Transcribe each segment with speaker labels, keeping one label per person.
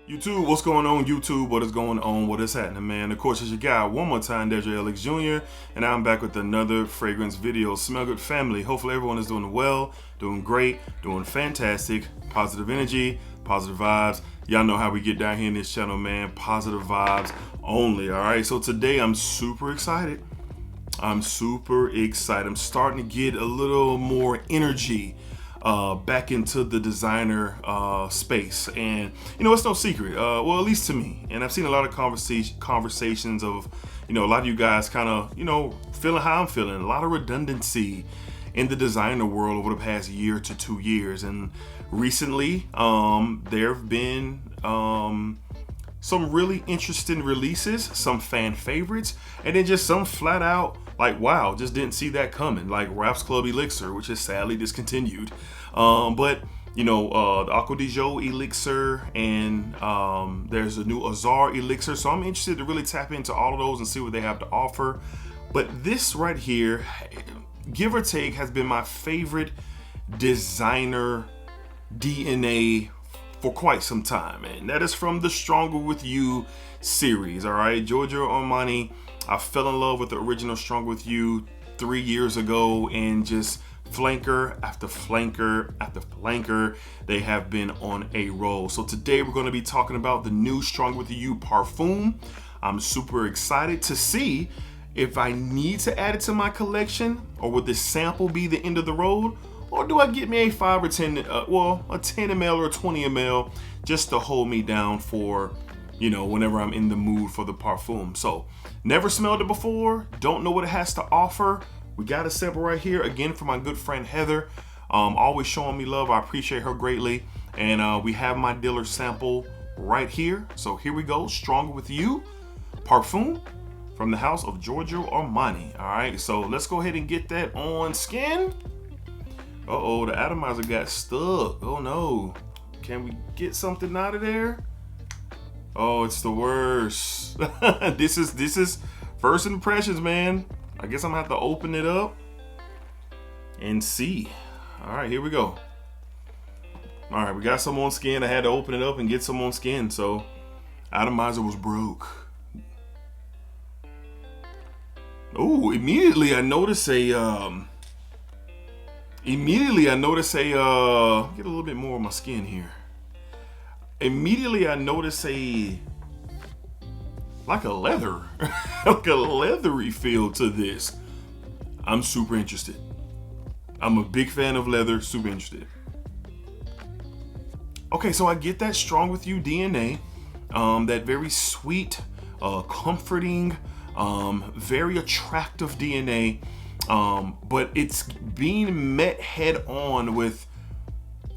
Speaker 1: YouTube, what's going on YouTube? What is going on? What is happening, man? Of course, it's your guy one more time, DEDRICKHICKSJR, and I'm back with another fragrance video. Smell good family. Hopefully everyone is doing well, doing great, doing fantastic. Positive energy, positive vibes. Y'all know how we get down here in this channel, man. Positive vibes only, all right? So today I'm super excited. I'm starting to get a little more energy back into the designer space, and you know, it's no secret, well, at least to me, and I've seen a lot of conversations of, you know, a lot of you guys kind of, you know, feeling how I'm feeling, a lot of redundancy in the designer world over the past year to 2 years. And recently there have been some really interesting releases, some fan favorites, and then just some flat out like, wow, just didn't see that coming, like Raps Club Elixir, which is sadly discontinued. But you know, the Aqua di Gio Elixir, and there's a new Azar Elixir. So I'm interested to really tap into all of those and see what they have to offer. But this right here, give or take, has been my favorite designer DNA for quite some time, and that is from the Stronger With You series. All right, Giorgio Armani. I fell in love with the original Stronger With You 3 years ago, and just flanker after flanker after flanker, they have been on a roll. So today we're going to be talking about the new Stronger With You Parfum. I'm super excited to see if I need to add it to my collection, or would this sample be the end of the road, or do I get me a 5 or 10, well, a 10 ml or 20 ml just to hold me down for, you know, whenever I'm in the mood for the Parfum. So never smelled it before, don't know what it has to offer. We got a sample right here, again, from my good friend Heather, always showing me love. I appreciate her greatly. And we have my dealer sample right here. So here we go, Stronger With You Parfum from the house of Giorgio Armani. All right, so let's go ahead and get that on skin. Uh-oh, the atomizer got stuck. Oh no, can we get something out of there? Oh, it's the worst. This is first impressions, man. I guess I'm gonna have to open it up and see. All right, here we go. All right, we got some on skin. I had to open it up and get some on skin, so atomizer was broke. Oh, immediately I notice a get a little bit more of my skin here. Immediately I notice like a leather, like a leathery feel to this. I'm super interested. I'm a big fan of leather, super interested. Okay, so I get that Strong With You DNA, that very sweet, comforting, very attractive DNA, but it's being met head on with,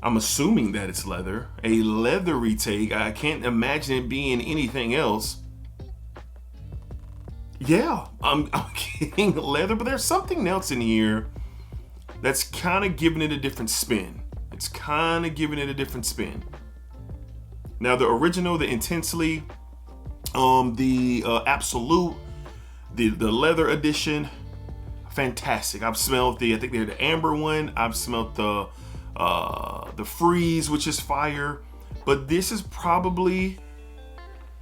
Speaker 1: I'm assuming that it's leather, a leathery take. I can't imagine it being anything else. Yeah, I'm getting leather, but there's something else in here that's kind of giving it a different spin. It's kind of giving it a different spin. Now the original, the Intensely, the Absolute, the leather edition, fantastic. I've smelled I think they're the amber one. I've smelled the Freeze, which is fire, but this is probably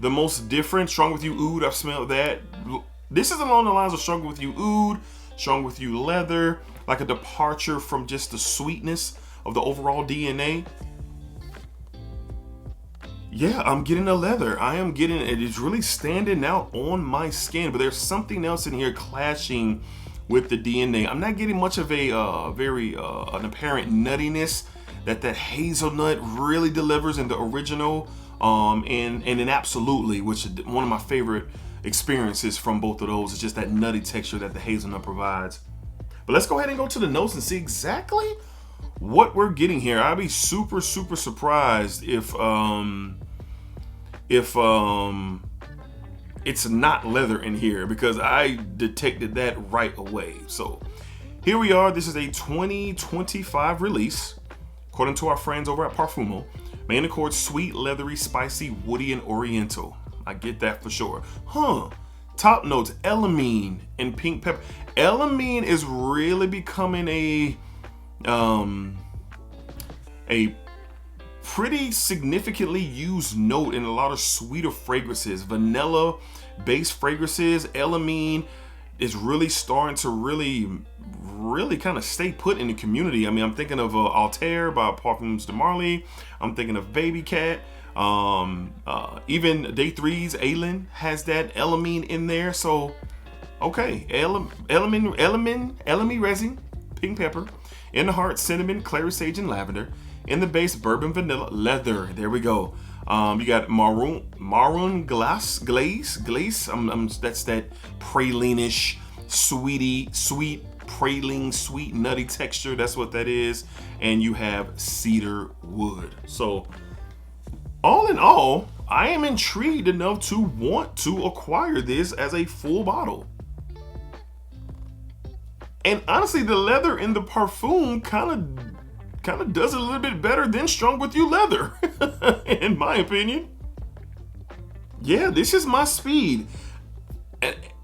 Speaker 1: the most different. Strong With You Oud, I've smelled that. This is along the lines of Strong With You Oud, Strong With You Leather, like a departure from just the sweetness of the overall DNA. Yeah, I'm getting a leather. I am getting it. It's really standing out on my skin, but there's something else in here clashing with the DNA. I'm not getting much of a an apparent nuttiness that hazelnut really delivers in the original, and in Absolutely, which is one of my favorite experiences from both of those, is just that nutty texture that the hazelnut provides. But let's go ahead and go to the notes and see exactly what we're getting here. I'd be super surprised if it's not leather in here, because I detected that right away. So here we are. This is a 2025 release, according to our friends over at Parfumo. Main accord, sweet, leathery, spicy, woody, and oriental. I get that for sure. Top notes, elamine and pink pepper. Elamine is really becoming a pretty significantly used note in a lot of sweeter fragrances. Vanilla based fragrances, Elamine is really starting to really kind of stay put in the community. I mean, I'm thinking of Altair by Parfums de Marly. I'm thinking of Baby Cat. Even Day 3's Aylin has that Elamine in there. So, okay, Elamine resin, pink pepper. In the heart, cinnamon, clary sage, and lavender. In the base, bourbon, vanilla, leather. There we go. You got maroon glaze. That's that praline-ish, sweet praline, sweet nutty texture. That's what that is. And you have cedar wood. So, all in all, I am intrigued enough to want to acquire this as a full bottle. And honestly, the leather in the Parfum kind of does it a little bit better than Strong With You leather, in my opinion. Yeah, this is my speed.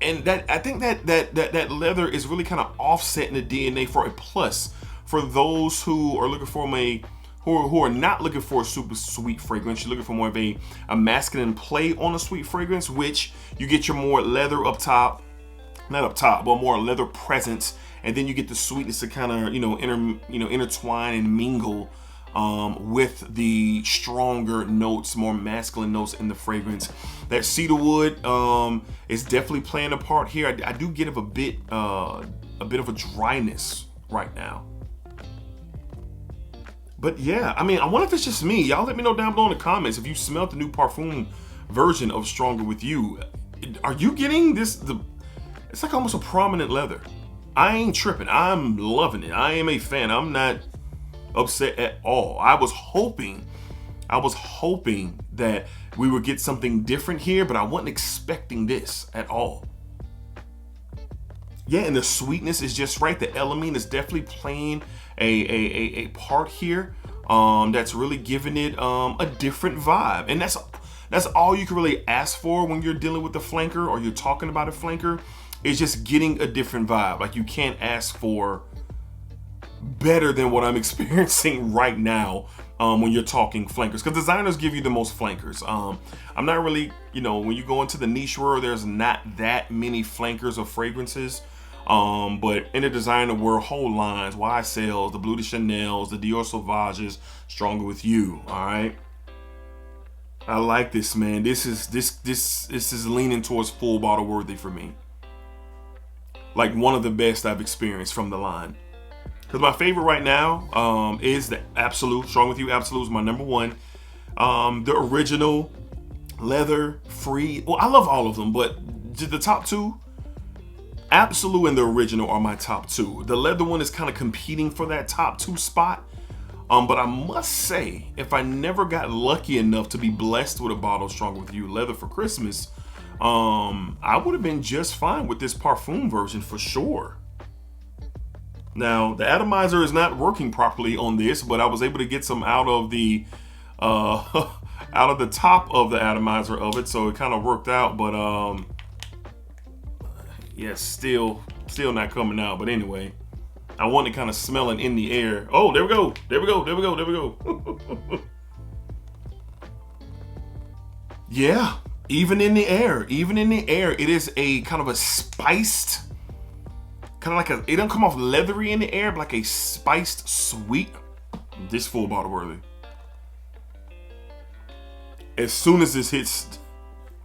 Speaker 1: And that I think that leather is really kind of offsetting the DNA for a plus for those who are looking for who are not looking for a super sweet fragrance. You're looking for more of a masculine play on a sweet fragrance, which you get your more leather up top, not up top, but more leather presence, and then you get the sweetness to kind of intertwine and mingle with the stronger notes, more masculine notes in the fragrance. That cedar wood is definitely playing a part here. I do get a bit of a dryness right now. But yeah, I mean, I wonder if it's just me. Y'all let me know down below in the comments if you smelled the new Parfum version of Stronger With You. Are you getting this? It's like almost a prominent leather. I ain't tripping. I'm loving it. I am a fan. I'm not upset at all. I was hoping that we would get something different here, but I wasn't expecting this at all. Yeah, and the sweetness is just right. The Elamine is definitely playing a part here. That's really giving it a different vibe, and that's all you can really ask for when you're dealing with the flanker or you're talking about a flanker. Is just getting a different vibe. Like, you can't ask for better than what I'm experiencing right now when you're talking flankers, because designers give you the most flankers. I'm not really, when you go into the niche world, there's not that many flankers of fragrances. But in the designer world, whole lines, YSLs, the Bleu de Chanels, the Dior Sauvages, Stronger With You. All right, I like this, man. This is leaning towards full bottle worthy for me. Like, one of the best I've experienced from the line. Because my favorite right now is the Absolute. Strong With You Absolute is my number one. The original leather free. Well, I love all of them, but the top two, Absolute and the original, are my top two. The leather one is kind of competing for that top two spot. But I must say, if I never got lucky enough to be blessed with a bottle of Stronger With You leather for Christmas, I would have been just fine with this Parfum version for sure. Now, the atomizer is not working properly on this, but I was able to get some out of the top of the atomizer of it, so it kind of worked out. But yeah, still not coming out. But anyway, I want it kind of smelling in the air. Oh, there we go. Yeah. Even in the air, it is a kind of a spiced, it don't come off leathery in the air, but like a spiced sweet. This full bottle worthy. As soon as this hits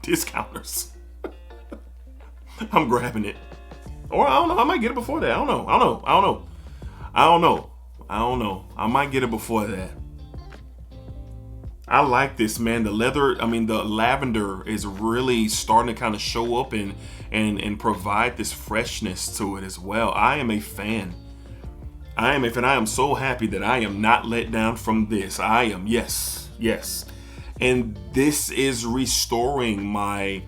Speaker 1: discounters, I'm grabbing it. Or I don't know, I might get it before that. I don't know. I might get it before that. I like this, man. The leather, the lavender is really starting to kind of show up and provide this freshness to it as well. I am a fan. I am so happy that I am not let down from this. I am, yes. And this is restoring my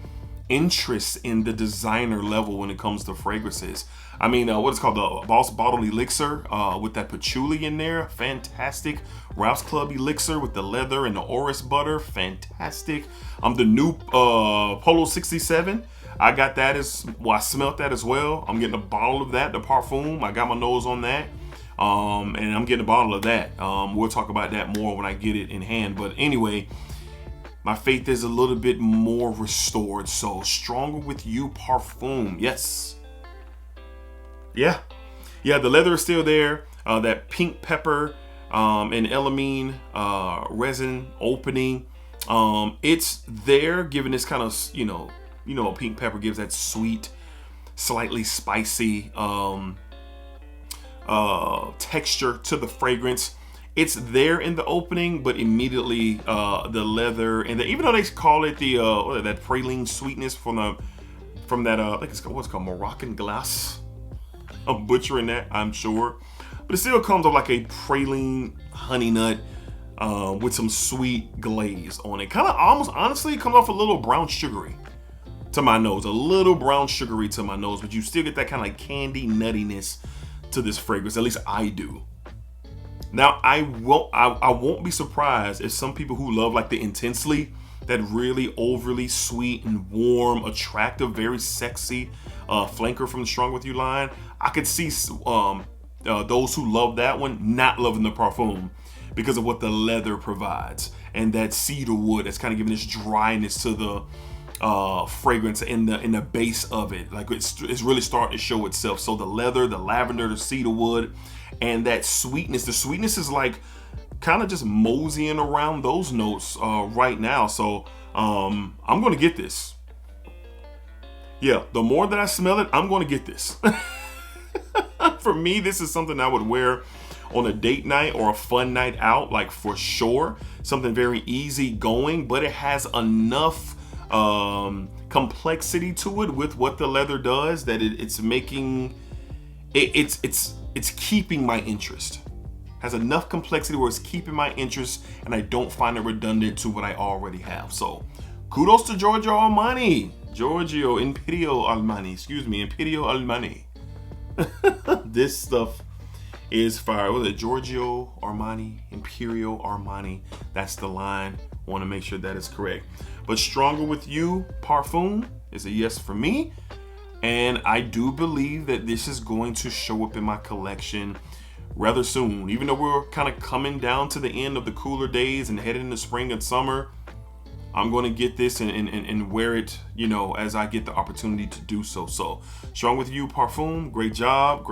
Speaker 1: interest in the designer level when it comes to fragrances. What is called the Boss Bottled Elixir with that patchouli in there, fantastic. Ralph's Club Elixir with the leather and the orris butter, fantastic. The new Polo 67, I got that I smelled that as well. I'm getting a bottle of that, the Parfum. I got my nose on that. And I'm getting a bottle of that. We'll talk about that more when I get it in hand. But anyway, my faith is a little bit more restored. So Stronger With You Parfum. Yes. Yeah. The leather is still there. That pink pepper and elamine resin opening. It's there, giving this kind of, pink pepper gives that sweet, slightly spicy texture to the fragrance. It's there in the opening, but immediately the leather and even though they call it the that praline sweetness from that I think it's what's called Moroccan glass. I'm butchering that, I'm sure, but it still comes off like a praline honey nut with some sweet glaze on it. Kind of almost, honestly, comes off a little brown sugary to my nose, but you still get that kind of like candy nuttiness to this fragrance. At least I do. Now I won't be surprised if some people who love like the intensely, that really overly sweet and warm, attractive, very sexy flanker from the Strong With You line, I could see those who love that one not loving the Parfum because of what the leather provides and that cedar wood that's kind of giving this dryness to the fragrance in the base of it. Like it's really starting to show itself. So the leather, the lavender, the cedar wood, and that sweetness. The sweetness is like kind of just moseying around those notes right now. So I'm gonna get this. Yeah, the more that I smell it, I'm gonna get this. For me, this is something I would wear on a date night or a fun night out, like for sure. Something very easy going, but it has enough complexity to it with what the leather does that it's making it's keeping my interest. Has enough complexity where it's keeping my interest, and I don't find it redundant to what I already have. So kudos to Giorgio Armani. This stuff is fire. Was it Giorgio Armani, Imperial Armani? That's the line. Want to make sure that is correct. But Stronger With You Parfum is a yes for me. And I do believe that this is going to show up in my collection rather soon. Even though we're kind of coming down to the end of the cooler days and heading into spring and summer, I'm going to get this and wear it, as I get the opportunity to do so. So Strong With You Parfum, great job.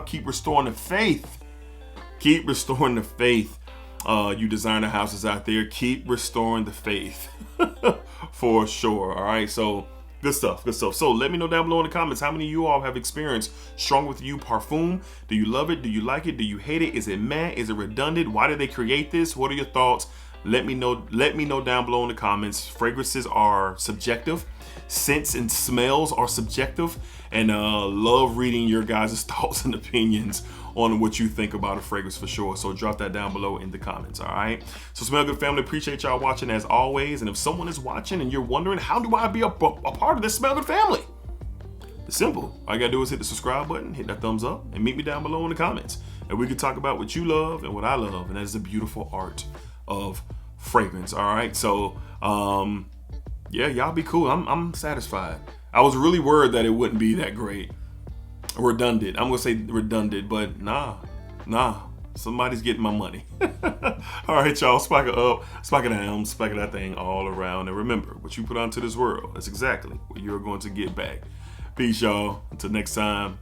Speaker 1: Keep restoring the faith. You designer houses out there, keep restoring the faith. For sure. All right, so good stuff. So let me know down below in the comments how many of you all have experienced Strong With You Parfum. Do you love it? Do you like it? Do you hate it? Is it meh? Is it redundant? Why did they create this? What are your thoughts? Let me know down below in the comments. Fragrances are subjective. Scents and smells are subjective. And love reading your guys' thoughts and opinions on what you think about a fragrance for sure. So drop that down below in the comments, all right? So Smell Good family, appreciate y'all watching as always. And if someone is watching and you're wondering, how do I be a part of this Smell Good family? It's simple. All you gotta do is hit the subscribe button, hit that thumbs up, and meet me down below in the comments. And we can talk about what you love and what I love. And that is the beautiful art of fragrance, all right? So, yeah, y'all be cool. I'm satisfied. I was really worried that it wouldn't be that great. Redundant. I'm gonna say redundant, but nah. Somebody's getting my money. All right, y'all. Spike it up, spike it down, spike that thing all around. And remember, what you put onto this world, that's exactly what you're going to get back. Peace, y'all. Until next time.